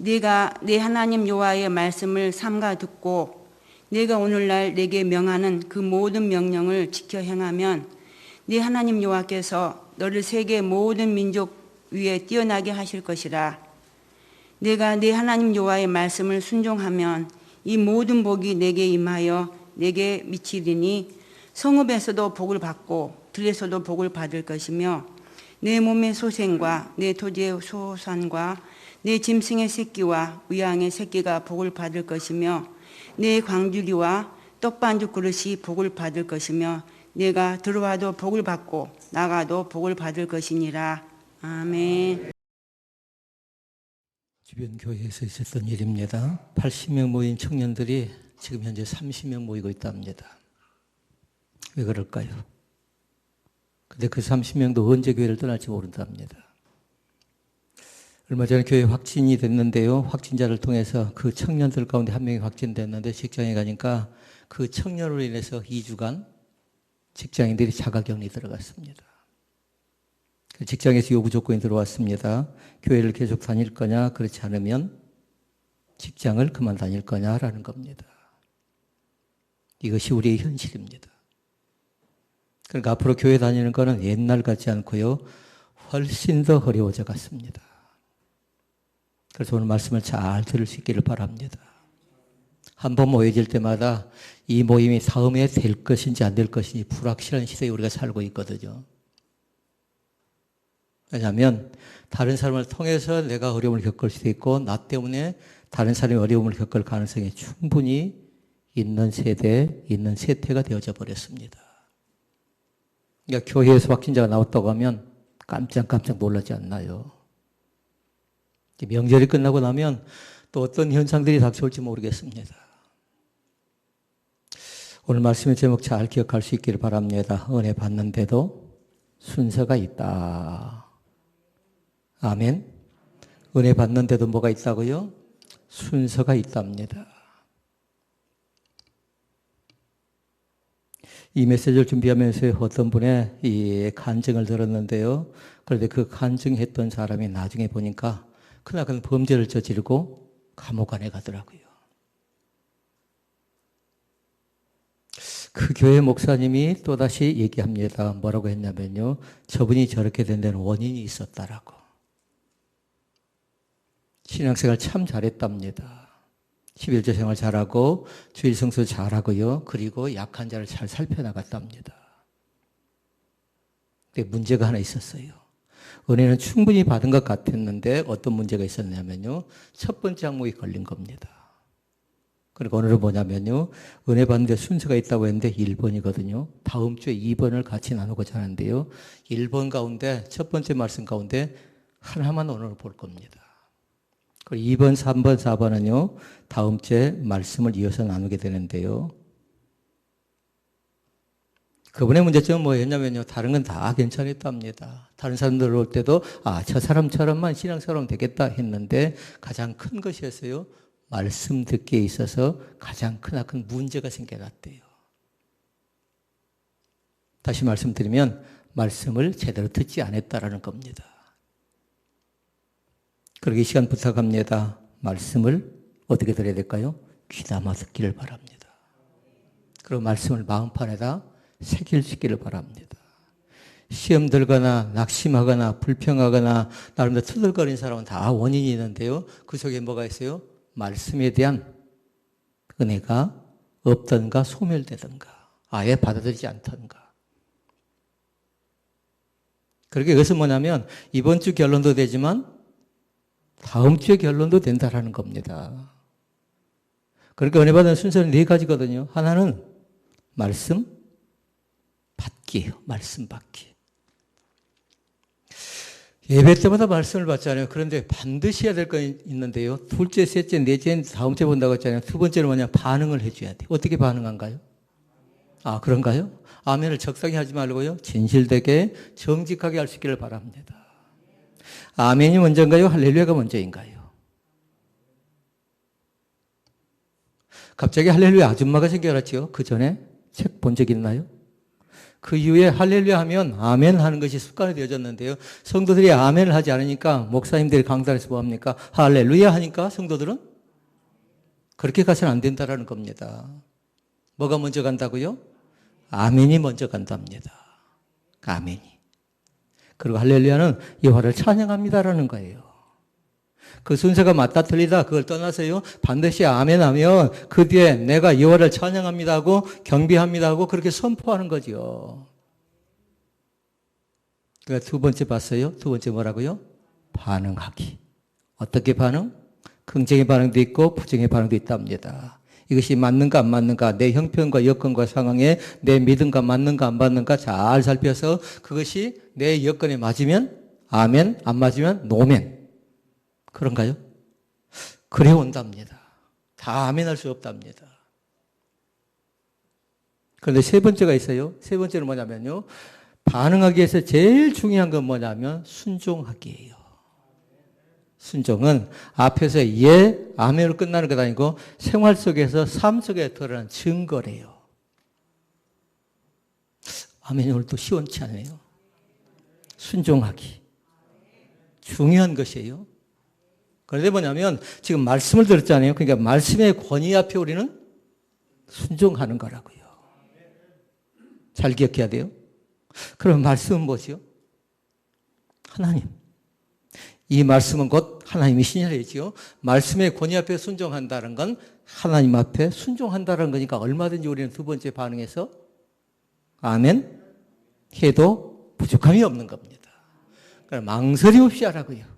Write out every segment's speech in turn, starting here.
내가 내 하나님 여호와의 말씀을 삼가 듣고 내가 오늘날 내게 명하는 그 모든 명령을 지켜 행하면 네 하나님 여호와께서 너를 세계 모든 민족 위에 뛰어나게 하실 것이라. 내가 네 하나님 여호와의 말씀을 순종하면 이 모든 복이 내게 임하여 내게 미치리니 성읍에서도 복을 받고 들에서도 복을 받을 것이며 내 몸의 소생과 내 토지의 소산과 내 짐승의 새끼와 의양의 새끼가 복을 받을 것이며 내 광주리와 떡반죽 그릇이 복을 받을 것이며 내가 들어와도 복을 받고 나가도 복을 받을 것이니라. 아멘. 주변 교회에서 있었던 일입니다. 80명 모인 청년들이 지금 현재 30명 모이고 있답니다. 왜 그럴까요? 근데 그 30명도 언제 교회를 떠날지 모른답니다. 얼마 전에 교회 확진이 됐는데요. 확진자를 통해서 그 청년들 가운데 한 명이 확진됐는데 직장에 가니까 그 청년으로 인해서 2주간 직장인들이 자가격리 들어갔습니다. 그 직장에서 요구 조건이 들어왔습니다. 교회를 계속 다닐 거냐, 그렇지 않으면 직장을 그만 다닐 거냐라는 겁니다. 이것이 우리의 현실입니다. 그러니까 앞으로 교회 다니는 거는 옛날 같지 않고요. 훨씬 더 어려워져 갔습니다. 그래서 오늘 말씀을 잘 들을 수 있기를 바랍니다. 한 번 모여질 때마다 이 모임이 다음에 될 것인지 안 될 것인지 불확실한 시대에 우리가 살고 있거든요. 왜냐하면 다른 사람을 통해서 내가 어려움을 겪을 수도 있고 나 때문에 다른 사람이 어려움을 겪을 가능성이 충분히 있는 세대, 있는 세태가 되어져 버렸습니다. 그러니까 교회에서 확진자가 나왔다고 하면 깜짝 놀라지 않나요? 명절이 끝나고 나면 또 어떤 현상들이 닥쳐올지 모르겠습니다. 오늘 말씀의 제목 잘 기억할 수 있기를 바랍니다. 은혜 받는데도 순서가 있다. 아멘. 은혜 받는데도 뭐가 있다고요? 순서가 있답니다. 이 메시지를 준비하면서 어떤 분의 이 간증을 들었는데요. 그런데 그 간증했던 사람이 나중에 보니까 크나큰 범죄를 저지르고 감옥 안에 가더라고요. 그 교회 목사님이 또다시 얘기합니다. 뭐라고 했냐면요. 저분이 저렇게 된 데는 원인이 있었다라고. 신앙생활 참 잘했답니다. 11조 생활 잘하고 주일 성수 잘하고요. 그리고 약한 자를 잘 살펴나갔답니다. 근데 문제가 하나 있었어요. 은혜는 충분히 받은 것 같았는데 어떤 문제가 있었냐면요. 첫 번째 항목이 걸린 겁니다. 그러니까 오늘은 뭐냐면요. 은혜 받는 데 순서가 있다고 했는데 1번이거든요. 다음 주에 2번을 같이 나누고자 하는데요. 1번 가운데 첫 번째 말씀 가운데 하나만 오늘 볼 겁니다. 그리고 2번, 3번, 4번은요. 다음 주에 말씀을 이어서 나누게 되는데요. 그분의 문제점은 뭐였냐면요. 다른 건 다 괜찮았답니다. 다른 사람들 올 때도 저 사람처럼만 신앙생활하면 되겠다 했는데 가장 큰 것이었어요. 말씀 듣기에 있어서 가장 크나큰 문제가 생겨났대요. 다시 말씀드리면 말씀을 제대로 듣지 않았다라는 겁니다. 그러기 시간 부탁합니다. 말씀을 어떻게 들어야 될까요? 귀담아 듣기를 바랍니다. 그리고 말씀을 마음판에다 새길 바랍니다. 시험 들거나 낙심하거나 불평하거나 나름대로 투덜거리는 사람은 다 원인이 있는데요. 그 속에 뭐가 있어요? 말씀에 대한 은혜가 없던가 소멸되던가 아예 받아들이지 않던가. 그렇게 이것은 뭐냐면 이번 주 결론도 되지만 다음 주의 결론도 된다라는 겁니다. 그러니까 은혜 받는 순서는 4가지거든요. 하나는 말씀 받기예요. 말씀 받기. 예배 때마다 말씀을 받잖아요. 그런데 반드시 해야 될 거 있는데요. 둘째, 셋째, 넷째, 다음 주에 본다고 했잖아요. 두 번째는 뭐냐? 반응을 해줘야 돼요. 어떻게 반응한가요? 그런가요? 아멘을 적당히 하지 말고요. 진실되게 정직하게 할 수 있기를 바랍니다. 아멘이 먼저인가요? 할렐루야가 먼저인가요? 갑자기 할렐루야 아줌마가 생겨났죠. 그 전에 책 본 적 있나요? 그 이후에 할렐루야 하면 아멘 하는 것이 습관이 되어졌는데요. 성도들이 아멘을 하지 않으니까 목사님들이 강단에서 뭐합니까? 할렐루야 하니까 성도들은 그렇게 가서는 안 된다라는 겁니다. 뭐가 먼저 간다고요? 아멘이 먼저 간답니다. 아멘이. 그리고 할렐루야는 여호와를 찬양합니다라는 거예요. 그 순서가 맞다 틀리다 그걸 떠나서요. 반드시 아멘 하면 그 뒤에 내가 여호와를 찬양합니다 하고 경배합니다 하고 그렇게 선포하는 거죠. 그러니까 두 번째 봤어요. 두 번째 뭐라고요? 반응하기. 어떻게 반응? 긍정의 반응도 있고 부정의 반응도 있답니다. 이것이 맞는가 안 맞는가, 내 형편과 여건과 상황에 내 믿음과 맞는가 안 맞는가 잘 살펴서 그것이 내 여건에 맞으면 아멘, 안 맞으면 노멘. 그런가요? 그래 온답니다. 다 아멘 할 수 없답니다. 그런데 세 번째가 있어요. 세 번째는 뭐냐면요. 반응하기 위해서 제일 중요한 건 뭐냐면 순종하기예요. 순종은 앞에서 예, 아멘으로 끝나는 것 아니고 생활 속에서 삶 속에 드러난 증거래요. 아멘이 오늘 또 시원치 않네요. 순종하기. 중요한 것이에요. 그런데 뭐냐면 지금 말씀을 들었잖아요. 그러니까 말씀의 권위 앞에 우리는 순종하는 거라고요. 잘 기억해야 돼요. 그럼 말씀은 뭐지요? 하나님. 이 말씀은 곧 하나님이 신이라지요. 말씀의 권위 앞에 순종한다는 건 하나님 앞에 순종한다는 거니까 얼마든지 우리는 두 번째 반응에서 아멘 해도 부족함이 없는 겁니다. 그러니까 망설임 없이 하라고요.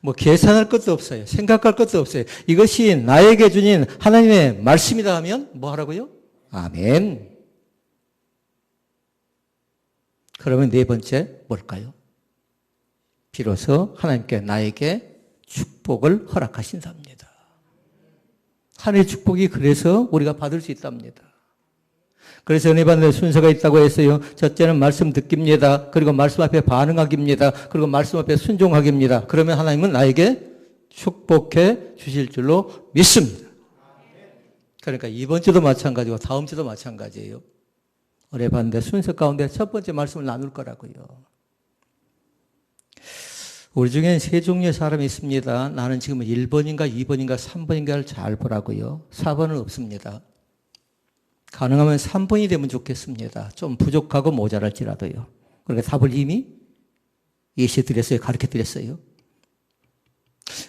뭐 계산할 것도 없어요. 생각할 것도 없어요. 이것이 나에게 주신 하나님의 말씀이다 하면 뭐 하라고요? 아멘. 그러면 네 번째 뭘까요? 비로소 하나님께 나에게 축복을 허락하신답니다. 하나님의 축복이 그래서 우리가 받을 수 있답니다. 그래서 은혜 받는 순서가 있다고 했어요. 첫째는 말씀 듣기입니다. 그리고 말씀 앞에 반응하기입니다. 그리고 말씀 앞에 순종하기입니다. 그러면 하나님은 나에게 축복해 주실 줄로 믿습니다. 그러니까 이번 주도 마찬가지고 다음 주도 마찬가지예요. 은혜 받는 순서 가운데 첫 번째 말씀을 나눌 거라고요. 우리 중엔 세 종류의 사람이 있습니다. 나는 지금 1번인가 2번인가 3번인가를 잘 보라고요. 4번은 없습니다. 가능하면 3번이 되면 좋겠습니다. 좀 부족하고 모자랄지라도요. 그러니까 답을 이미 예시드렸어요. 가르쳐드렸어요.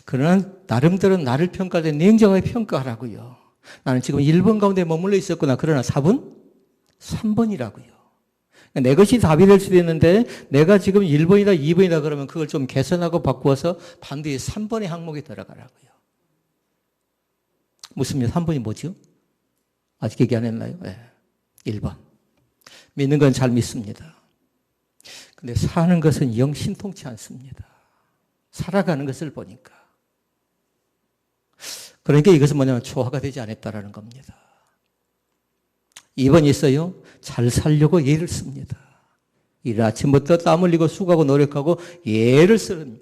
그러나 나름대로 나를 평가할 때 냉정하게 평가하라고요. 나는 지금 1번 가운데 머물러 있었구나. 그러나 답은 3번이라고요. 내 것이 답이 될 수도 있는데 내가 지금 1번이다 2번이다 그러면 그걸 좀 개선하고 바꾸어서 반드시 3번의 항목에 들어가라고요. 묻습니다. 3번이 뭐죠? 아직 얘기 안 했나요? 네. 1번. 믿는 건 잘 믿습니다. 근데 사는 것은 영 신통치 않습니다. 살아가는 것을 보니까. 그러니까 이것은 뭐냐면 조화가 되지 않았다라는 겁니다. 2번 있어요. 잘 살려고 예를 씁니다. 이른 아침부터 땀 흘리고 수고하고 노력하고 예를 쓰는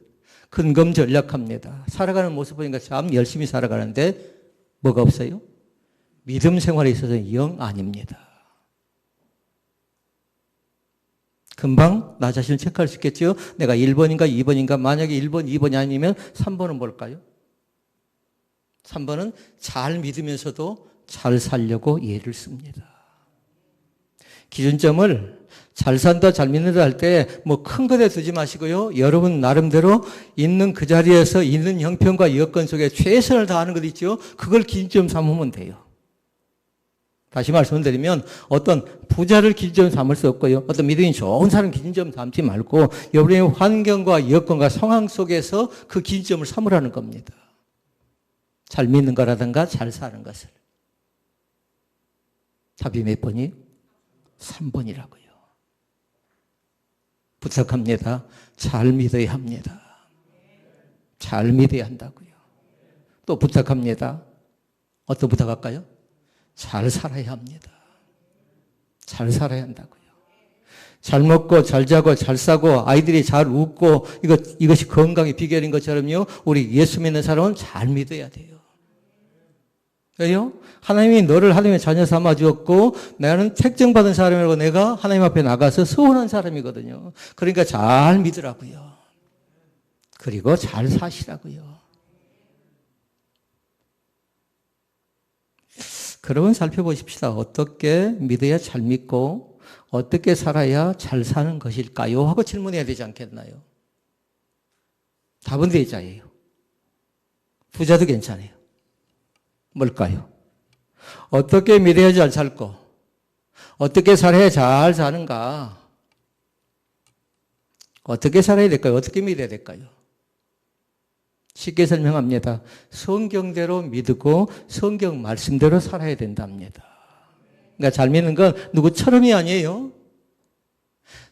근검 전략합니다. 살아가는 모습 보니까 참 열심히 살아가는데 뭐가 없어요? 믿음 생활에 있어서 영 아닙니다. 금방 나 자신을 체크할 수 있겠죠? 내가 1번인가 2번인가 만약에 1번, 2번이 아니면 3번은 뭘까요? 3번은 잘 믿으면서도 잘 살려고 예를 씁니다. 기준점을 잘 산다, 잘 믿는다 할 때 뭐 큰 것에 두지 마시고요. 여러분 나름대로 있는 그 자리에서 있는 형편과 여건 속에 최선을 다하는 것 있죠. 그걸 기준점 삼으면 돼요. 다시 말씀드리면 어떤 부자를 기준점 삼을 수 없고요. 어떤 믿음이 좋은 사람 기준점 삼지 말고 여러분의 환경과 여건과 상황 속에서 그 기준점을 삼으라는 겁니다. 잘 믿는 거라든가 잘 사는 것을. 답이 몇 번이에요? 3번이라고요. 부탁합니다. 잘 믿어야 합니다. 잘 믿어야 한다고요. 또 부탁합니다. 어떤 부탁할까요? 잘 살아야 합니다. 잘 살아야 한다고요. 잘 먹고 잘 자고 잘 싸고 아이들이 잘 웃고 이것이 건강의 비결인 것처럼요. 우리 예수 믿는 사람은 잘 믿어야 돼요. 왜요? 하나님이 너를 하나님의 자녀 삼아 주었고 나는 택정받은 사람이라고 내가 하나님 앞에 나가서 서원한 사람이거든요. 그러니까 잘 믿으라고요. 그리고 잘 사시라고요. 그러면 살펴보십시다. 어떻게 믿어야 잘 믿고 어떻게 살아야 잘 사는 것일까요? 하고 질문해야 되지 않겠나요? 답은 대자예요. 부자도 괜찮아요. 뭘까요? 어떻게 믿어야 잘 살고 어떻게 살아야 잘 사는가? 어떻게 살아야 될까요? 어떻게 믿어야 될까요? 쉽게 설명합니다. 성경대로 믿고 성경 말씀대로 살아야 된답니다. 그러니까 잘 믿는 건 누구처럼이 아니에요.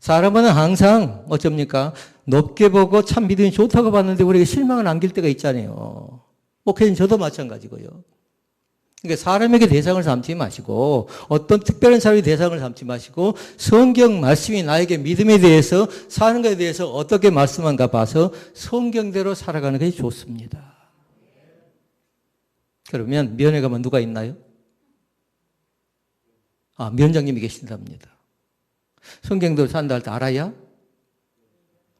사람은 항상 어쩝니까? 높게 보고 참 믿음이 좋다고 봤는데 우리가 실망을 안길 때가 있잖아요. 목회는 저도 마찬가지고요. 그러니까 사람에게 대상을 삼지 마시고 어떤 특별한 사람이 대상을 삼지 마시고 성경 말씀이 나에게 믿음에 대해서 사는 것에 대해서 어떻게 말씀한가 봐서 성경대로 살아가는 것이 좋습니다. 그러면 면회 가면 누가 있나요? 면장님이 계신답니다. 성경대로 산다 할 때 알아야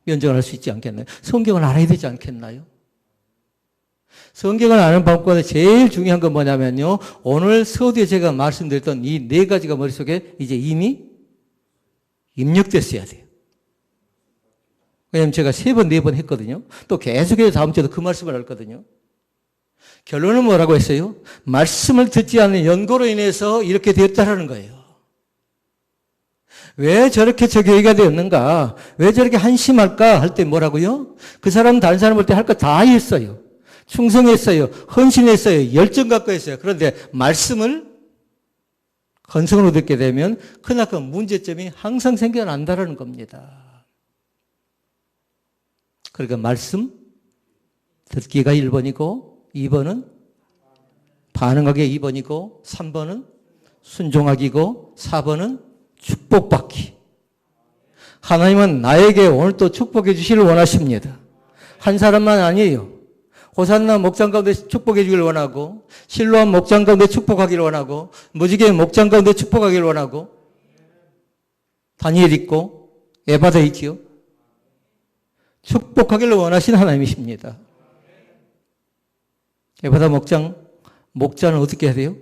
면장을 할 수 있지 않겠나요? 성경을 알아야 되지 않겠나요? 성경을 아는 방법보다 제일 중요한 건 뭐냐면요. 오늘 서두에 제가 말씀드렸던 이 네 가지가 머릿속에 이제 이미 입력됐어야 돼요. 왜냐하면 제가 3번, 4번 했거든요. 또 계속해서 다음 주에도 그 말씀을 할 거거든요. 결론은 뭐라고 했어요? 말씀을 듣지 않는 연고로 인해서 이렇게 되었다라는 거예요. 왜 저렇게 저교회가 되었는가? 왜 저렇게 한심할까? 할 때 뭐라고요? 그 사람은 다른 사람 볼 때 할 거 다 했어요. 충성했어요. 헌신했어요. 열정 갖고 했어요. 그런데 말씀을 건성으로 듣게 되면 그만큼 문제점이 항상 생겨난다는 겁니다. 그러니까 말씀 듣기가 1번이고 2번은 반응하기 2번이고 3번은 순종하기고 4번은 축복받기. 하나님은 나에게 오늘 또 축복해 주시기를 원하십니다. 한 사람만 아니에요. 호산나 목장 가운데 축복해 주기를 원하고 실로암 목장 가운데 축복하기를 원하고 무지개 목장 가운데 축복하기를 원하고 다니엘 있고 에바다 있지요. 축복하기를 원하신 하나님이십니다. 에바다 목자는 어떻게 해야 돼요?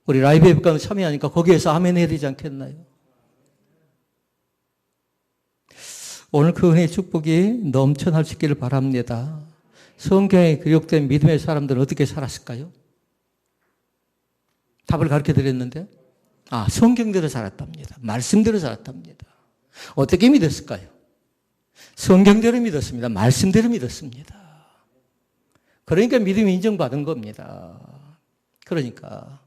우리 라이브 예배 가운데 참여하니까 거기에서 아멘 해야 되지 않겠나요? 오늘 그 은혜의 축복이 넘쳐날 수 있기를 바랍니다. 성경에 기록된 믿음의 사람들은 어떻게 살았을까요? 답을 가르쳐 드렸는데, 성경대로 살았답니다. 말씀대로 살았답니다. 어떻게 믿었을까요? 성경대로 믿었습니다. 말씀대로 믿었습니다. 그러니까 믿음이 인정받은 겁니다. 그러니까.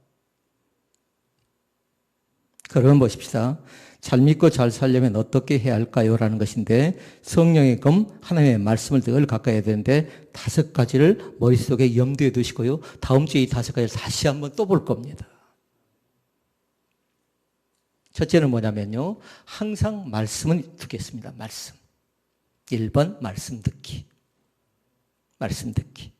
그러면 보십시다. 잘 믿고 잘 살려면 어떻게 해야 할까요? 라는 것인데 성령의 검 하나님의 말씀을 늘 가까이 해야 되는데 5가지를 머릿속에 염두에 두시고요. 다음 주에 이 5가지를 다시 한번 또 볼 겁니다. 첫째는 뭐냐면요. 항상 말씀은 두겠습니다. 말씀. 1번 말씀 듣기. 말씀 듣기.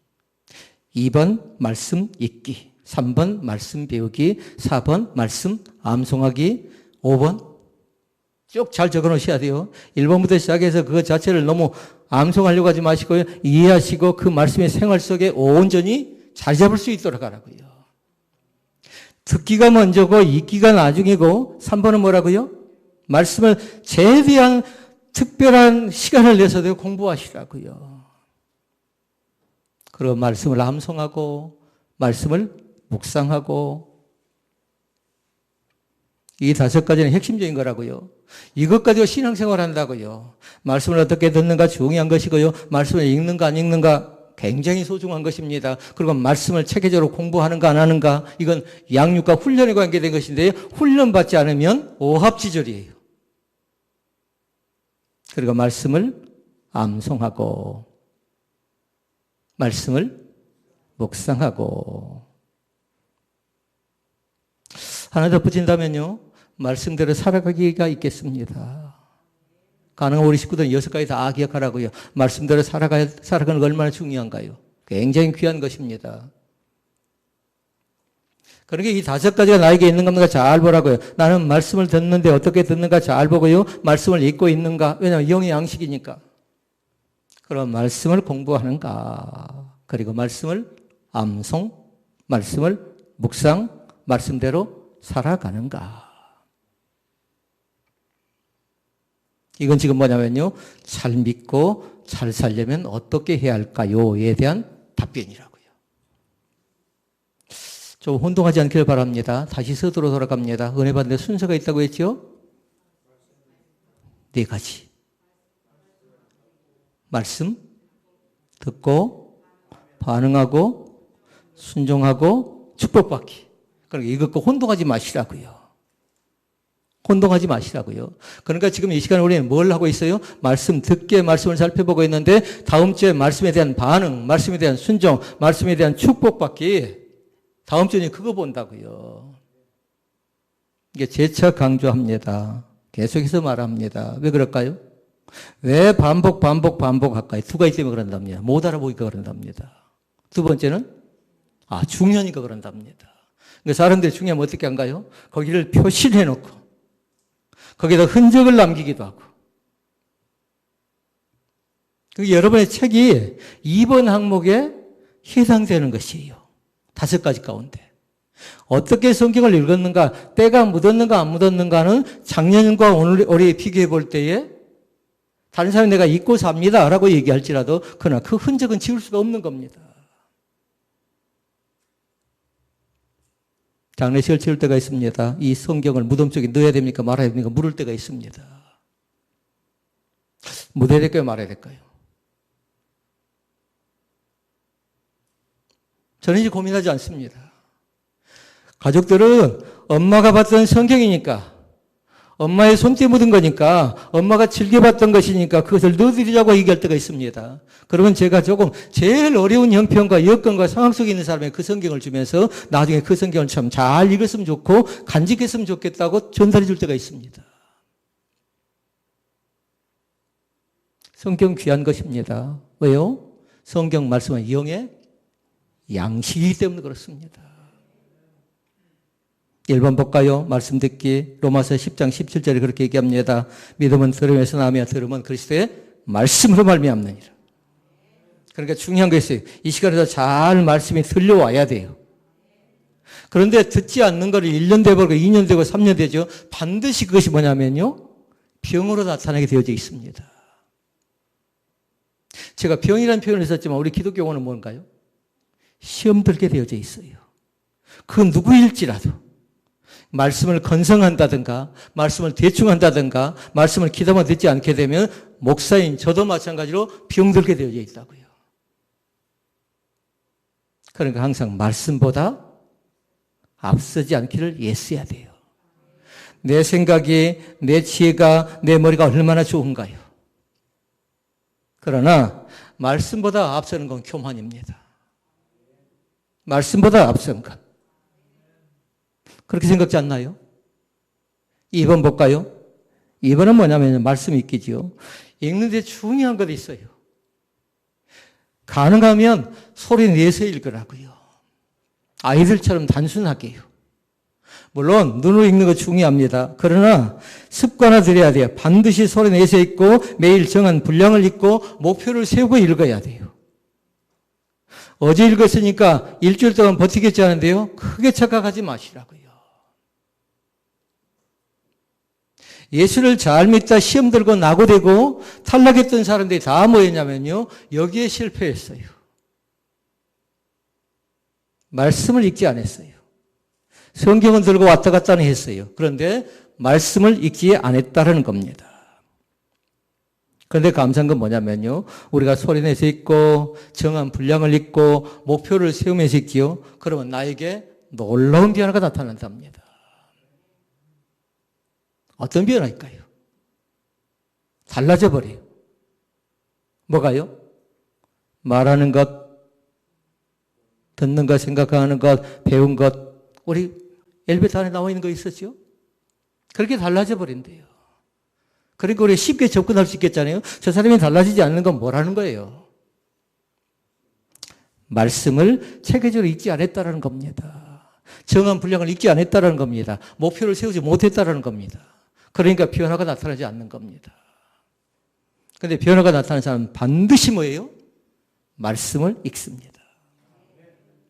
2번 말씀 읽기. 3번 말씀 배우기. 4번 말씀 암송하기. 5번 쭉 잘 적어 놓으셔야 돼요. 1번부터 시작해서 그것 자체를 너무 암송하려고 하지 마시고요. 이해하시고 그 말씀의 생활 속에 온전히 자리 잡을 수 있도록 하라고요. 듣기가 먼저고 읽기가 나중이고 3번은 뭐라고요? 말씀을 최대한 특별한 시간을 내서 공부하시라고요. 그리고 말씀을 암송하고 말씀을 묵상하고 이 5가지는 핵심적인 거라고요. 이것 가지고 신앙생활 한다고요. 말씀을 어떻게 듣는가 중요한 것이고요. 말씀을 읽는가 안 읽는가 굉장히 소중한 것입니다. 그리고 말씀을 체계적으로 공부하는가 안 하는가 이건 양육과 훈련에 관계된 것인데요. 훈련받지 않으면 오합지졸이에요. 그리고 말씀을 암송하고 말씀을 묵상하고 하나 덧붙인다면요. 말씀대로 살아가기가 있겠습니다. 가능한 우리 식구들은 6가지 다 기억하라고요. 말씀대로 살아가는 거 얼마나 중요한가요? 굉장히 귀한 것입니다. 그러니까 이 5가지가 나에게 있는가 없는가 잘 보라고요. 나는 말씀을 듣는데 어떻게 듣는가 잘 보고요. 말씀을 읽고 있는가. 왜냐하면 영의 양식이니까. 그럼 말씀을 공부하는가. 그리고 말씀을 암송, 말씀을 묵상, 말씀대로 살아가는가. 이건 지금 뭐냐면요. 잘 믿고 잘 살려면 어떻게 해야 할까요?에 대한 답변이라고요. 좀 혼동하지 않기를 바랍니다. 다시 서두로 돌아갑니다. 은혜 받는 데 순서가 있다고 했죠? 4가지. 말씀, 듣고, 반응하고, 순종하고, 축복받기. 그러니까 이것과 혼동하지 마시라고요. 혼동하지 마시라고요. 그러니까 지금 이 시간에 우리는 뭘 하고 있어요? 말씀 듣게 말씀을 살펴보고 있는데 다음 주에 말씀에 대한 반응, 말씀에 대한 순종, 말씀에 대한 축복받기 다음 주에 그거 본다고요. 이게 재차 강조합니다. 계속해서 말합니다. 왜 그럴까요? 왜 반복할까요? 2가지 때문에 그런답니다. 못 알아보니까 그런답니다. 두 번째는 중요하니까 그런답니다. 그러니까 사람들이 중요하면 어떻게 한가요? 거기를 표시를 해놓고 거기다 흔적을 남기기도 하고. 여러분의 책이 2번 항목에 해당되는 것이에요. 5가지 가운데. 어떻게 성경을 읽었는가, 때가 묻었는가 안 묻었는가는 작년과 올해 비교해 볼 때에 다른 사람이 내가 잊고 삽니다 라고 얘기할지라도 그러나 그 흔적은 지울 수가 없는 겁니다. 장례식을 치를 때가 있습니다. 이 성경을 무덤 속에 넣어야 됩니까? 말아야 됩니까? 물을 때가 있습니다. 묻어야 될까요? 말아야 될까요? 저는 이제 고민하지 않습니다. 가족들은 엄마가 봤던 성경이니까, 엄마의 손때 묻은 거니까, 엄마가 즐겨봤던 것이니까 그것을 넣어드리자고 얘기할 때가 있습니다. 그러면 제가 조금 제일 어려운 형편과 여건과 상황 속에 있는 사람에게 그 성경을 주면서 나중에 그 성경을 참 잘 읽었으면 좋고 간직했으면 좋겠다고 전달해 줄 때가 있습니다. 성경 귀한 것입니다. 왜요? 성경 말씀은 영의 양식이기 때문에 그렇습니다. 1번 볼까요? 말씀 듣기. 로마서 10장 17절에 그렇게 얘기합니다. 믿음은 들음에서 나며 들음은 그리스도의 말씀으로 말미암느니라. 그러니까 중요한 거 있어요. 이 시간에서 잘 말씀이 들려와야 돼요. 그런데 듣지 않는 거를 1년 되고 2년 되고 3년 되죠. 반드시 그것이 뭐냐면요. 병으로 나타나게 되어져 있습니다. 제가 병이라는 표현을 썼지만 우리 기독교는 뭔가요? 시험 들게 되어져 있어요. 그 누구일지라도 말씀을 건성한다든가 말씀을 대충 한다든가 말씀을 귀담아 듣지 않게 되면 목사인 저도 마찬가지로 병들게 되어져 있다고요. 그러니까 항상 말씀보다 앞서지 않기를 애써야 돼요. 내 생각이, 내 지혜가, 내 머리가 얼마나 좋은가요? 그러나 말씀보다 앞서는 건 교만입니다. 말씀보다 앞선 것. 그렇게 생각지 않나요? 2번 볼까요? 2번은 뭐냐면 말씀 읽기죠. 읽는데 중요한 것이 있어요. 가능하면 소리 내서 읽으라고요. 아이들처럼 단순하게요. 물론 눈으로 읽는 거 중요합니다. 그러나 습관화 들여야 돼요. 반드시 소리 내서 읽고 매일 정한 분량을 읽고 목표를 세우고 읽어야 돼요. 어제 읽었으니까 일주일 동안 버티겠지 하는데요. 크게 착각하지 마시라고요. 예수를 잘 믿다 시험 들고 낙오되고 탈락했던 사람들이 다 뭐였냐면요. 여기에 실패했어요. 말씀을 읽지 않았어요. 성경은 들고 왔다 갔다 했어요. 그런데 말씀을 읽지 않았다는 겁니다. 그런데 감사한 건 뭐냐면요. 우리가 소리내서 읽고 정한 분량을 읽고 목표를 세우면서 읽지요. 그러면 나에게 놀라운 변화가 나타난답니다. 어떤 변화일까요? 달라져 버려요. 뭐가요? 말하는 것, 듣는 것, 생각하는 것, 배운 것. 우리 엘리베이터 안에 나와 있는 거 있었죠? 그렇게 달라져 버린대요. 그러니까 우리 쉽게 접근할 수 있겠잖아요. 저 사람이 달라지지 않는 건 뭐라는 거예요? 말씀을 체계적으로 읽지 않았다는 겁니다. 정한 분량을 읽지 않았다는 겁니다. 목표를 세우지 못했다는 겁니다. 그러니까 변화가 나타나지 않는 겁니다. 그런데 변화가 나타나는 사람은 반드시 뭐예요? 말씀을 읽습니다.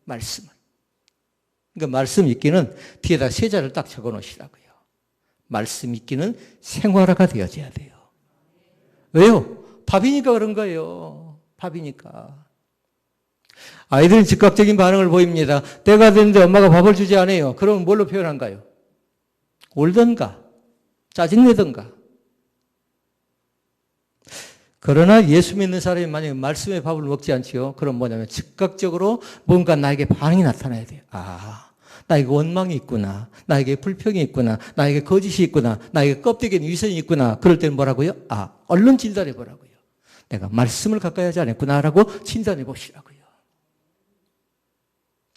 말씀을. 그러니까 말씀 읽기는 뒤에다 세자를 딱 적어 놓으시라고요. 말씀 읽기는 생활화가 되어져야 돼요. 왜요? 밥이니까 그런 거예요. 밥이니까. 아이들은 즉각적인 반응을 보입니다. 때가 됐는데 엄마가 밥을 주지 않아요. 그럼 뭘로 표현한가요? 울던가 짜증내던가. 그러나 예수 믿는 사람이 만약에 말씀의 밥을 먹지 않지요. 그럼 뭐냐면 즉각적으로 뭔가 나에게 반응이 나타나야 돼요. 아, 나에게 원망이 있구나. 나에게 불평이 있구나. 나에게 거짓이 있구나. 나에게 껍데기에 위선이 있구나. 그럴 때는 뭐라고요? 아, 얼른 진단해 보라고요. 내가 말씀을 가까이 하지 않았구나라고 진단해 보시라고요.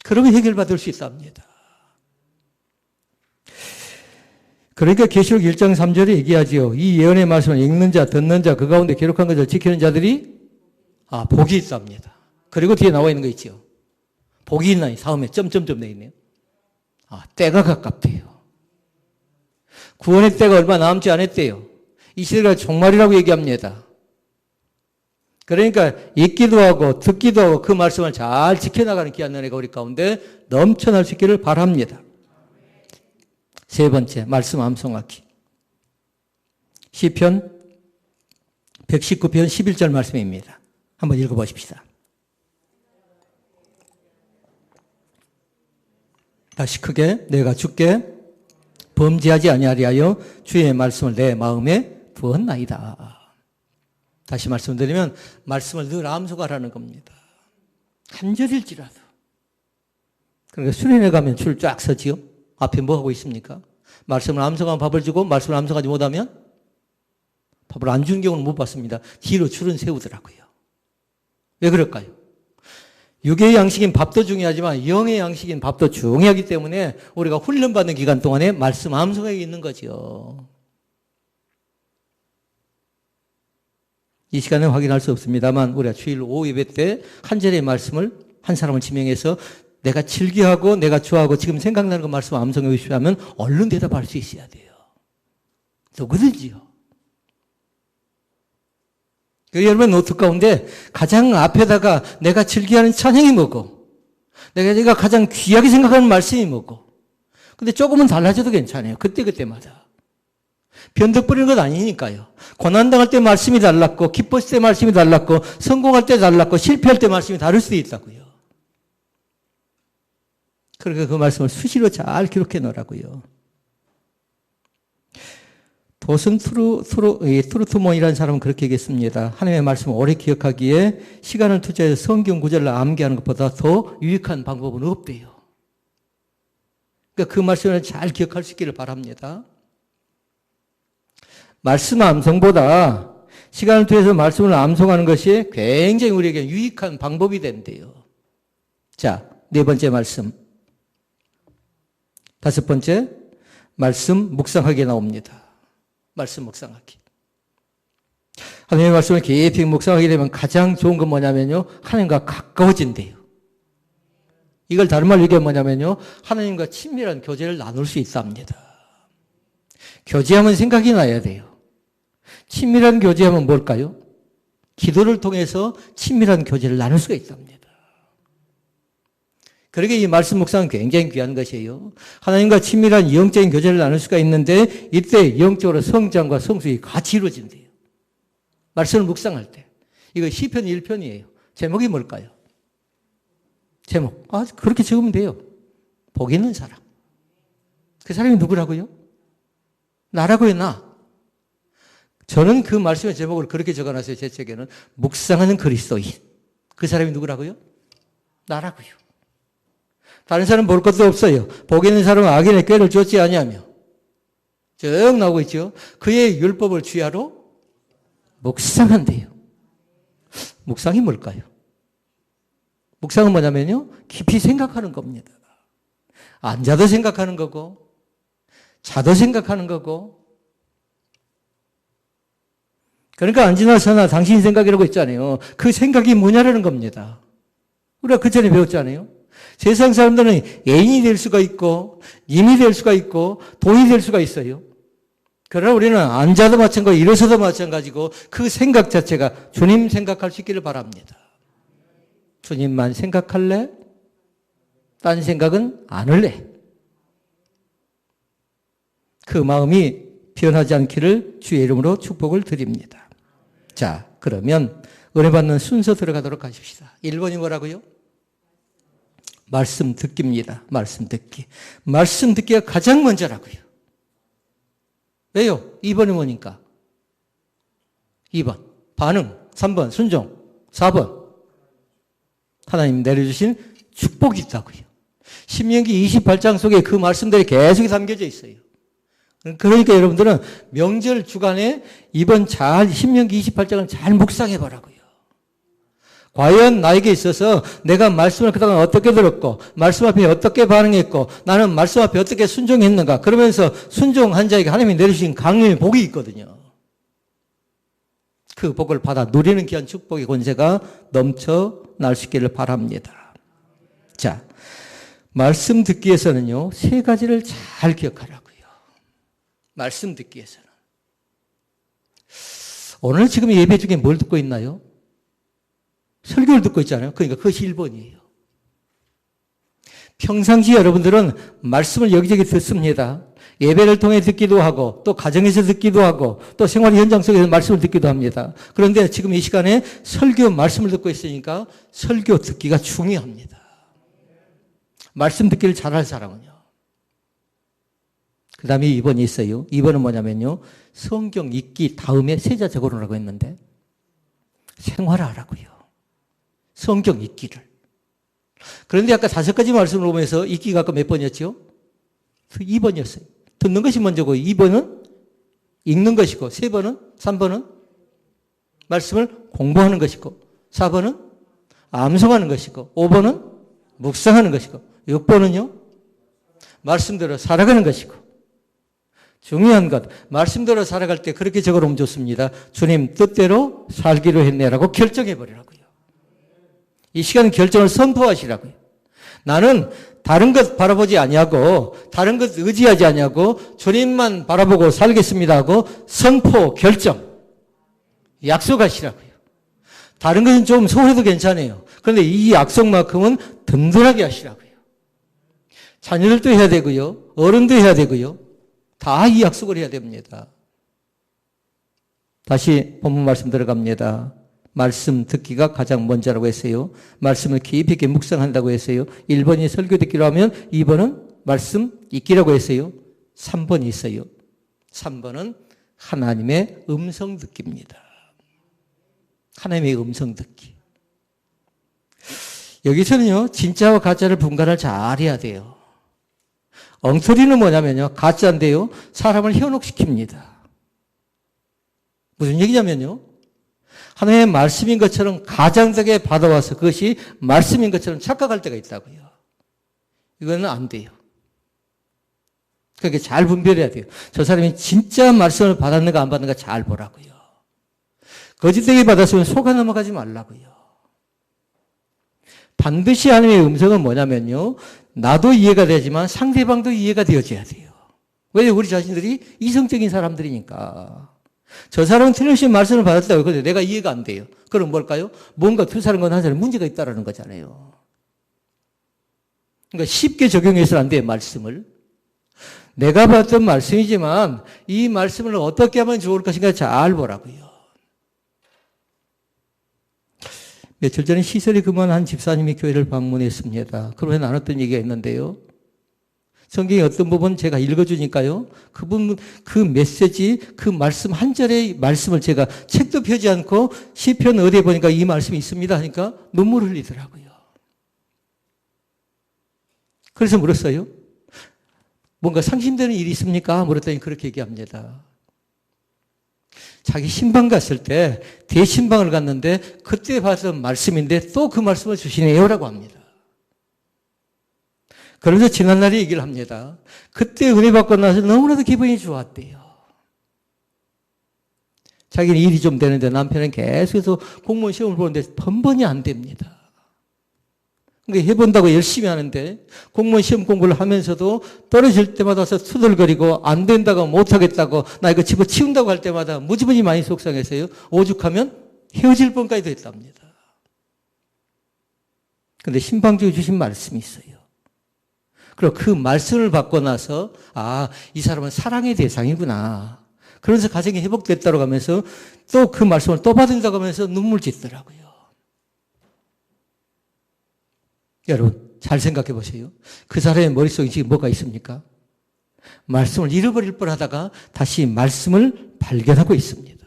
그러면 해결받을 수 있답니다. 그러니까 계시록 1장 3절에 얘기하지요. 이 예언의 말씀을 읽는 자, 듣는 자, 그 가운데 기록한 것을 지키는 자들이 복이 있답니다. 그리고 뒤에 나와 있는 거 있죠. 복이 있나니 다음에 점점점 돼 있네요. 때가 가깝대요. 구원의 때가 얼마 남지 않았대요. 이 시대가 종말이라고 얘기합니다. 그러니까 읽기도 하고 듣기도 하고 그 말씀을 잘 지켜나가는 귀한 은혜가 우리 가운데 넘쳐날 수 있기를 바랍니다. 세 번째, 말씀 암송하기. 시편 119편 11절 말씀입니다. 한번 읽어보십시다. 다시 크게, 내가 주께 범죄하지 아니하리하여 주의 말씀을 내 마음에 두었나이다. 다시 말씀드리면 말씀을 늘 암송하라는 겁니다. 한 절일지라도. 그러니까 수련회 가면 줄 쫙 서지요. 앞에 뭐 하고 있습니까? 말씀을 암송하면 밥을 주고 말씀을 암송하지 못하면 밥을 안 주는 경우는 못 봤습니다. 뒤로 줄은 세우더라고요. 왜 그럴까요? 육의 양식인 밥도 중요하지만 영의 양식인 밥도 중요하기 때문에 우리가 훈련받는 기간 동안에 말씀 암송하게 있는 거죠. 이 시간에 확인할 수 없습니다만 우리가 주일 오후 예배 때 한 절의 말씀을 한 사람을 지명해서 내가 즐겨하고 내가 좋아하고 지금 생각나는 그 말씀 암송해 주시오 하면 얼른 대답할 수 있어야 돼요. 누구든지요. 여러분 노트 가운데 가장 앞에다가 내가 즐겨하는 찬양이 뭐고 내가 가장 귀하게 생각하는 말씀이 뭐고 근데 조금은 달라져도 괜찮아요. 그때마다. 변덕부리는 것 아니니까요. 고난당할 때 말씀이 달랐고 기뻤을 때 말씀이 달랐고 성공할 때 달랐고 실패할 때 말씀이 다를 수도 있다고요. 그러니까 그 말씀을 수시로 잘 기록해 놓으라고요. 도슨 트루트몬이라는 사람은 그렇게 얘기했습니다. 하나님의 말씀을 오래 기억하기에 시간을 투자해서 성경 구절을 암기하는 것보다 더 유익한 방법은 없대요. 그러니까 그 말씀을 잘 기억할 수 있기를 바랍니다. 말씀 암송보다 시간을 투자해서 말씀을 암송하는 것이 굉장히 우리에게 유익한 방법이 된대요. 자, 네 번째 말씀. 다섯 번째, 말씀 묵상하게 나옵니다. 말씀 묵상하기. 하나님의 말씀을 깊이 묵상하게 되면 가장 좋은 건 뭐냐면요. 하나님과 가까워진대요. 이걸 다른 말로 얘기하면 뭐냐면요. 하나님과 친밀한 교제를 나눌 수 있답니다. 교제하면 생각이 나야 돼요. 친밀한 교제하면 뭘까요? 기도를 통해서 친밀한 교제를 나눌 수가 있답니다. 그러게 이 말씀 묵상은 굉장히 귀한 것이에요. 하나님과 친밀한 영적인 교제를 나눌 수가 있는데 이때 영적으로 성장과 성숙이 같이 이루어진대요. 말씀을 묵상할 때. 이거 시편 1편이에요. 제목이 뭘까요? 제목. 그렇게 적으면 돼요. 복 있는 사람. 그 사람이 누구라고요? 나라고요, 나. 저는 그 말씀의 제목을 그렇게 적어놨어요. 제 책에는. 묵상하는 그리스도인. 그 사람이 누구라고요? 나라고요. 다른 사람 볼 것도 없어요. 복 있는 사람은 악인의 꾀를 쫓지 아니하며 쭉 나오고 있죠. 그의 율법을 주야로 묵상한대요. 묵상이 뭘까요? 묵상은 뭐냐면요. 깊이 생각하는 겁니다. 앉아도 생각하는 거고 자도 생각하는 거고 그러니까 앉으나 서나 당신 생각이라고 있잖아요. 그 생각이 뭐냐라는 겁니다. 우리가 그 전에 배웠잖아요. 세상 사람들은 애인이 될 수가 있고 님이 될 수가 있고 돈이 될 수가 있어요. 그러나 우리는 앉아도 마찬가지고 일어서도 마찬가지고 그 생각 자체가 주님 생각할 수 있기를 바랍니다. 주님만 생각할래? 딴 생각은 안 할래? 그 마음이 변하지 않기를 주의 이름으로 축복을 드립니다. 자, 그러면 은혜 받는 순서 들어가도록 하십시다. 1번이 뭐라고요? 말씀 듣기입니다. 말씀 듣기. 말씀 듣기가 가장 먼저라고요. 왜요? 2번이 뭐니까? 2번. 반응. 3번. 순종. 4번. 하나님 내려주신 축복이 있다고요. 신명기 28장 속에 그 말씀들이 계속 담겨져 있어요. 그러니까 여러분들은 명절 주간에 이번 신명기 28장을 잘 묵상해 보라고요. 과연 나에게 있어서 내가 말씀을 그동안 어떻게 들었고 말씀 앞에 어떻게 반응했고 나는 말씀 앞에 어떻게 순종했는가 그러면서 순종한 자에게 하나님이 내려주신 강림의 복이 있거든요. 그 복을 받아 누리는 귀한 축복의 권세가 넘쳐날 수 있기를 바랍니다. 자, 말씀 듣기 위해서는요 3가지를 잘 기억하라고요. 말씀 듣기 위해서는. 오늘 지금 예배 중에 뭘 듣고 있나요? 설교를 듣고 있잖아요. 그러니까 그것이 1번이에요. 평상시 여러분들은 말씀을 여기저기 듣습니다. 예배를 통해 듣기도 하고 또 가정에서 듣기도 하고 또 생활 현장 속에서 말씀을 듣기도 합니다. 그런데 지금 이 시간에 설교 말씀을 듣고 있으니까 설교 듣기가 중요합니다. 말씀 듣기를 잘할 사람은요. 그 다음에 2번이 있어요. 2번은 뭐냐면요. 성경 읽기 다음에 세자적으로라고 했는데 생활하라고요. 성경 읽기를. 그런데 아까 5가지 말씀을 보면서 읽기가 아까 몇 번이었죠? 2번이었어요. 듣는 것이 먼저고 2번은 읽는 것이고 3번은 말씀을 공부하는 것이고 4번은 암송하는 것이고 5번은 묵상하는 것이고 6번은요. 말씀대로 살아가는 것이고 중요한 것 말씀대로 살아갈 때 그렇게 적어놓으면 좋습니다. 주님 뜻대로 살기로 했네라고 결정해버리라고요. 이 시간 결정을 선포하시라고요. 나는 다른 것 바라보지 아니하고 다른 것 의지하지 아니하고 주님만 바라보고 살겠습니다 하고 선포, 결정, 약속하시라고요. 다른 것은 좀 소홀해도 괜찮아요. 그런데 이 약속만큼은 든든하게 하시라고요. 자녀들도 해야 되고요. 어른도 해야 되고요. 다 이 약속을 해야 됩니다. 다시 본문 말씀 들어갑니다. 말씀 듣기가 가장 먼저라고 했어요. 말씀을 깊이 있게 묵상한다고 했어요. 1번이 설교 듣기로 하면 2번은 말씀 읽기라고 했어요. 3번이 있어요. 3번은 하나님의 음성 듣기입니다. 하나님의 음성 듣기. 여기서는요, 진짜와 가짜를 분간을 잘 해야 돼요. 엉터리는 뭐냐면요, 가짜인데요, 사람을 현혹시킵니다. 무슨 얘기냐면요, 하나님의 말씀인 것처럼 가장되게 받아와서 그것이 말씀인 것처럼 착각할 때가 있다고요. 이거는 안 돼요. 그렇게 잘 분별해야 돼요. 저 사람이 진짜 말씀을 받았는가 안 받는가 잘 보라고요. 거짓되게 받았으면 속아 넘어가지 말라고요. 반드시 하나님의 음성은 뭐냐면요, 나도 이해가 되지만 상대방도 이해가 되어져야 돼요. 왜? 우리 자신들이 이성적인 사람들이니까. 저 사람은 틀림없이 말씀을 받았다고 그런데 내가 이해가 안 돼요. 그럼 뭘까요? 뭔가 두 사람과 한 사람이 문제가 있다는 거잖아요. 그러니까 쉽게 적용해서는 안 돼요, 말씀을. 내가 받던 말씀이지만 이 말씀을 어떻게 하면 좋을 것인가 잘 보라고요. 며칠 전에 시설이 그만한 집사님이 교회를 방문했습니다. 그러면서 나눴던 얘기가 있는데요. 성경의 어떤 부분 제가 읽어주니까요. 그 메시지, 그 말씀 한 절의 말씀을 제가 책도 펴지 않고 시편 어디에 보니까 이 말씀이 있습니다 하니까 눈물을 흘리더라고요. 그래서 물었어요. 뭔가 상심되는 일이 있습니까? 물었더니 그렇게 얘기합니다. 자기 신방 갔을 때 대신방을 갔는데 그때 받은 말씀인데 또 그 말씀을 주시네요 라고 합니다. 그러면서 지난날에 얘기를 합니다. 그때 은혜 받고 나서 너무나도 기분이 좋았대요. 자기는 일이 좀 되는데 남편은 계속해서 공무원 시험을 보는데 번번이 안 됩니다. 그러니까 해본다고 열심히 하는데 공무원 시험 공부를 하면서도 떨어질 때마다 와서 투덜거리고 안 된다고 못하겠다고 나 이거 집어치운다고 할 때마다 무지무지 많이 속상해서요. 오죽하면 헤어질 뻔까지도 했답니다. 그런데 신방주에 주신 말씀이 있어요. 그리고 그 말씀을 받고 나서 이 사람은 사랑의 대상이구나. 그러면서 가정이 회복됐다고 하면서 또 그 말씀을 또 받은다고 하면서 눈물 짓더라고요. 여러분 잘 생각해 보세요. 그 사람의 머릿속에 지금 뭐가 있습니까? 말씀을 잃어버릴 뻔하다가 다시 말씀을 발견하고 있습니다.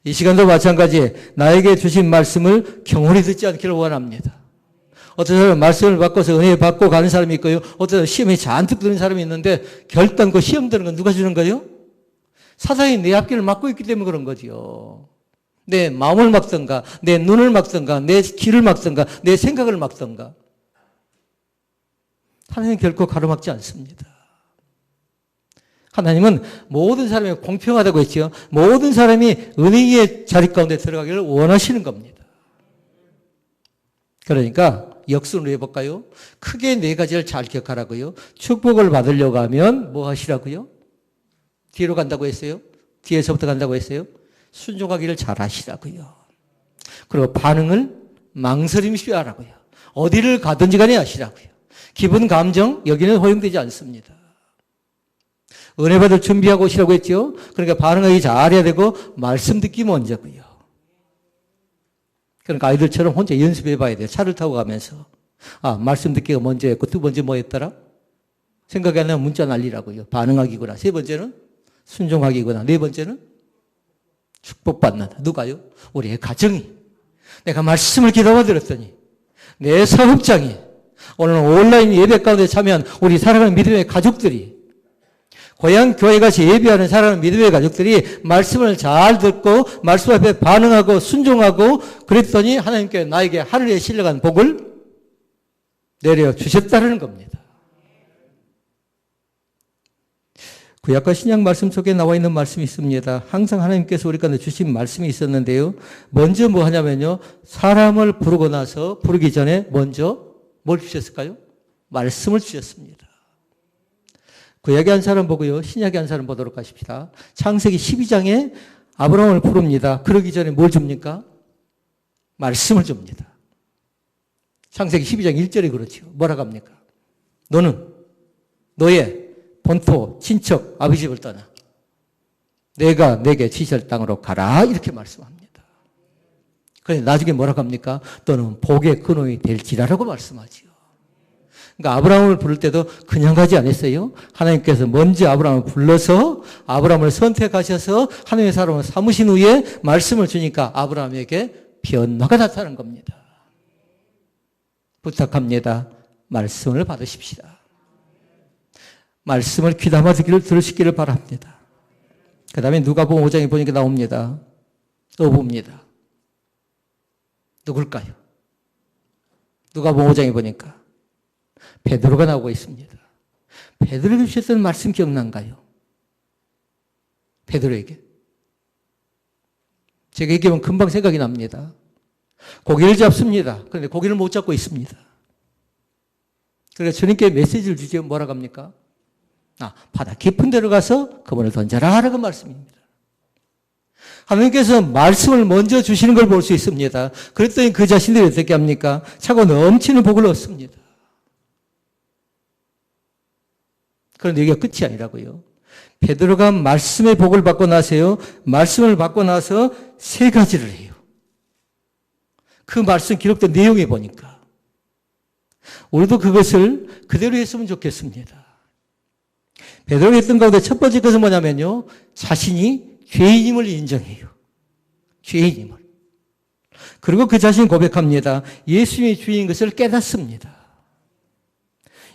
이 시간도 마찬가지 나에게 주신 말씀을 경홀히 듣지 않기를 원합니다. 어떤 사람은 말씀을 받고서 은혜 받고 가는 사람이 있고요. 어떤 사람은 시험에 잔뜩 드는 사람이 있는데 결단코 시험 드는 건 누가 주는 거예요? 사단이 내 앞길을 막고 있기 때문에 그런 거죠. 내 마음을 막든가 내 눈을 막든가 내 귀를 막든가 내 생각을 막든가. 하나님은 결코 가로막지 않습니다. 하나님은 모든 사람이 공평하다고 했죠. 모든 사람이 은혜의 자리 가운데 들어가기를 원하시는 겁니다. 그러니까 역순으로 해볼까요? 크게 네 가지를 잘 기억하라고요. 축복을 받으려고 하면 뭐 하시라고요? 뒤로 간다고 했어요? 뒤에서부터 간다고 했어요? 순종하기를 잘 하시라고요. 그리고 반응을 망설임없이 하라고요. 어디를 가든지 간에 하시라고요. 기분, 감정 여기는 허용되지 않습니다. 은혜 받을 준비하고 오시라고 했죠. 그러니까 반응하기 잘해야 되고 말씀 듣기 먼저고요. 그러니까 아이들처럼 혼자 연습해 봐야 돼요. 차를 타고 가면서 말씀 듣기가 먼저 했고 두 번째 뭐 했더라? 생각이 안 나면 문자 날리라고요. 반응하기구나. 세 번째는 순종하기구나. 네 번째는 축복받는다. 누가요? 우리의 가정이. 내가 말씀을 기도하고 들었더니 내 사업장이 오늘 온라인 예배 가운데 참여한 우리 사랑하는 믿음의 가족들이 고향 교회 같이 예배하는 사랑하는 믿음의 가족들이 말씀을 잘 듣고 말씀 앞에 반응하고 순종하고 그랬더니 하나님께 나에게 하늘에 실려간 복을 내려주셨다는 겁니다. 구약과 신약 말씀 속에 나와 있는 말씀이 있습니다. 항상 하나님께서 우리 가운데 주신 말씀이 있었는데요. 먼저 뭐 하냐면요. 사람을 부르고 나서 부르기 전에 먼저 뭘 주셨을까요? 말씀을 주셨습니다. 구약의 한 사람 보고요. 신약의 한 사람 보도록 하십시다. 창세기 12장에 아브라함을 부릅니다. 그러기 전에 뭘 줍니까? 말씀을 줍니다. 창세기 12장 1절에 그렇죠. 뭐라고 합니까? 너는 너의 본토, 친척, 아버지 집을 떠나 내가 내게 지시할 땅으로 가라 이렇게 말씀합니다. 그런데 나중에 뭐라고 합니까? 너는 복의 근원이 될지라라고 말씀하지요. 그러니까 아브라함을 부를 때도 그냥 가지 않았어요. 하나님께서 먼저 아브라함을 불러서 아브라함을 선택하셔서 하나님의 사람을 삼으신 후에 말씀을 주니까 아브라함에게 변화가 나타난 겁니다. 부탁합니다. 말씀을 받으십시다. 말씀을 귀담아 듣기를 들으시기를 바랍니다. 그 다음에 누가복음 5장에 보니까 나옵니다. 어부입니다. 누굴까요? 누가복음 5장에 보니까 베드로가 나오고 있습니다. 베드로에게 주셨던 말씀 기억난가요? 베드로에게. 제가 얘기하면 금방 생각이 납니다. 고기를 잡습니다. 그런데 고기를 못 잡고 있습니다. 그래서 주님께 메시지를 주죠. 뭐라고 합니까? 바다 깊은 데로 가서 그물을 던져라 하라고 말씀입니다. 하나님께서 말씀을 먼저 주시는 걸 볼 수 있습니다. 그랬더니 그 자신들이 어떻게 합니까? 차고 넘치는 복을 얻습니다. 그런데 여기가 끝이 아니라고요. 베드로가 말씀의 복을 받고 나서요. 말씀을 받고 나서 세 가지를 해요. 그 말씀 기록된 내용에 보니까 우리도 그것을 그대로 했으면 좋겠습니다. 베드로가 했던 가운데 첫 번째 것은 뭐냐면요. 자신이 죄인임을 인정해요. 죄인임을. 그리고 그 자신이 고백합니다. 예수님이 주인인 것을 깨닫습니다.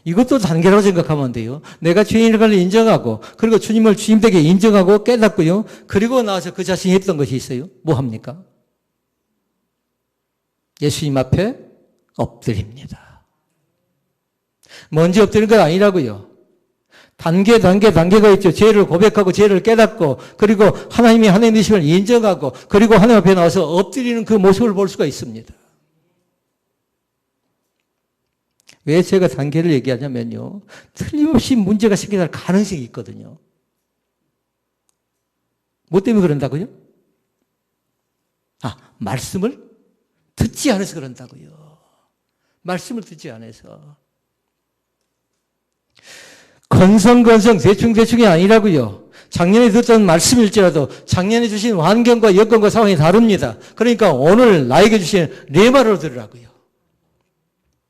이것도 단계라고 생각하면 돼요. 내가 죄인인 걸 인정하고 그리고 주님을 주님되게 인정하고 깨닫고요. 그리고 나서 그 자신이 했던 것이 있어요. 뭐 합니까? 예수님 앞에 엎드립니다. 먼저 엎드리는 건 아니라고요. 단계가 있죠. 죄를 고백하고 죄를 깨닫고 그리고 하나님이 하나님 되심을 인정하고 그리고 하나님 앞에 나와서 엎드리는 그 모습을 볼 수가 있습니다. 왜 제가 단계를 얘기하냐면요. 틀림없이 문제가 생겨날 가능성이 있거든요. 뭐 때문에 그런다고요? 말씀을 듣지 않아서 그런다고요. 말씀을 듣지 않아서. 건성건성 대충대충이 아니라고요. 작년에 듣던 말씀일지라도 작년에 주신 환경과 여건과 상황이 다릅니다. 그러니까 오늘 나에게 주신 레마로 들으라고요.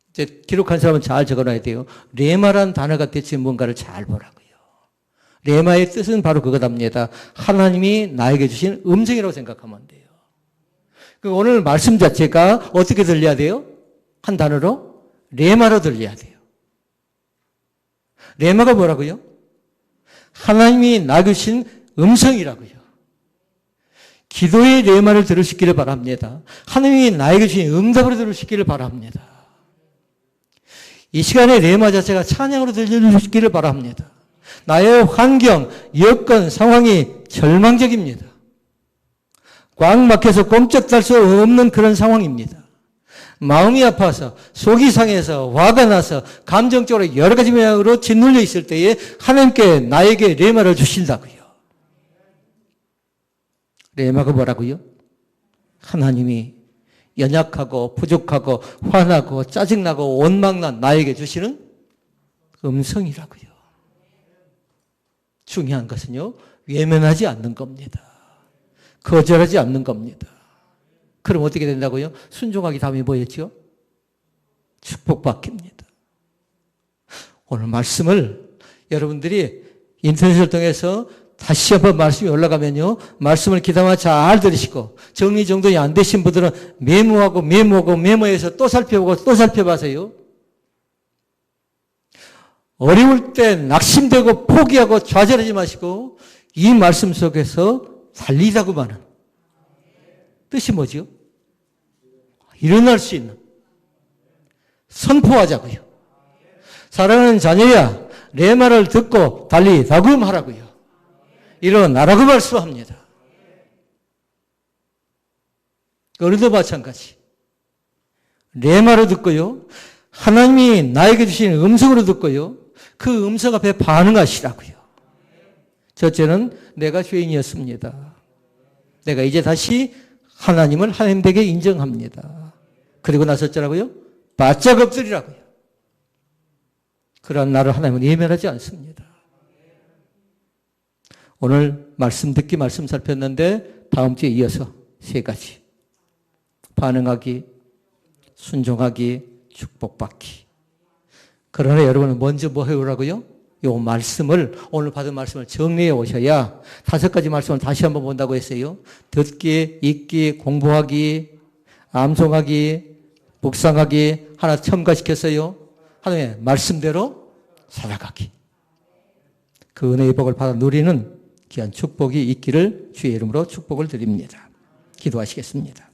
이제 기록한 사람은 잘 적어놔야 돼요. 레마란 단어가 대체 뭔가를 잘 보라고요. 레마의 뜻은 바로 그거답니다. 하나님이 나에게 주신 음성이라고 생각하면 돼요. 오늘 말씀 자체가 어떻게 들려야 돼요? 한 단어로 레마로 들려야 돼요. 레마가 뭐라고요? 하나님이 나에게 주신 음성이라고요. 기도의 레마를 들으시기를 바랍니다. 하나님이 나에게 주신 응답으로 들으시기를 바랍니다. 이 시간에 레마 자체가 찬양으로 들려주시기를 바랍니다. 나의 환경, 여건, 상황이 절망적입니다. 꽉 막혀서 꼼짝달 수 없는 그런 상황입니다. 마음이 아파서, 속이 상해서, 화가 나서, 감정적으로 여러 가지 면으로 짓눌려 있을 때에 하나님께 나에게 레마를 주신다고요. 레마가 뭐라고요? 하나님이 연약하고 부족하고 화나고 짜증나고 원망난 나에게 주시는 음성이라고요. 중요한 것은요, 외면하지 않는 겁니다. 거절하지 않는 겁니다. 그럼 어떻게 된다고요? 순종하기 다음에 뭐였죠? 축복받습니다. 오늘 말씀을 여러분들이 인터넷을 통해서 다시 한번 말씀이 올라가면요, 말씀을 귀담아 잘 들으시고 정리정돈이 안 되신 분들은 메모해서 또 살펴보고 또 살펴봐서요, 어려울 때 낙심되고 포기하고 좌절하지 마시고 이 말씀 속에서 달리자고 하는 뜻이 뭐죠? 일어날 수 있는, 선포하자고요. 사랑하는 자녀야, 내 말을 듣고 달리자고 하라고요. 일어나라고 말씀합니다. 어른도 마찬가지. 내 말을 듣고요, 하나님이 나에게 주신 음성으로 듣고요, 그 음성 앞에 반응하시라고요. 첫째는 내가 죄인이었습니다. 내가 이제 다시 하나님을 하나님에게 인정합니다. 그리고 나섰더라고요, 바짝 엎드리라고요. 그러한 나를 하나님은 예면하지 않습니다. 오늘 말씀 듣기, 말씀 살폈는데 다음 주에 이어서 세 가지. 반응하기, 순종하기, 축복받기. 그러나 여러분은 먼저 뭐 해오라고요? 요 말씀을, 오늘 받은 말씀을 정리해 오셔야 5가지 말씀을 다시 한번 본다고 했어요. 듣기, 읽기, 공부하기, 암송하기, 묵상하기, 하나 첨가시켰어요. 하나님의 말씀대로 살아가기. 그 은혜의 복을 받아 누리는 귀한 축복이 있기를 주의 이름으로 축복을 드립니다. 기도하시겠습니다.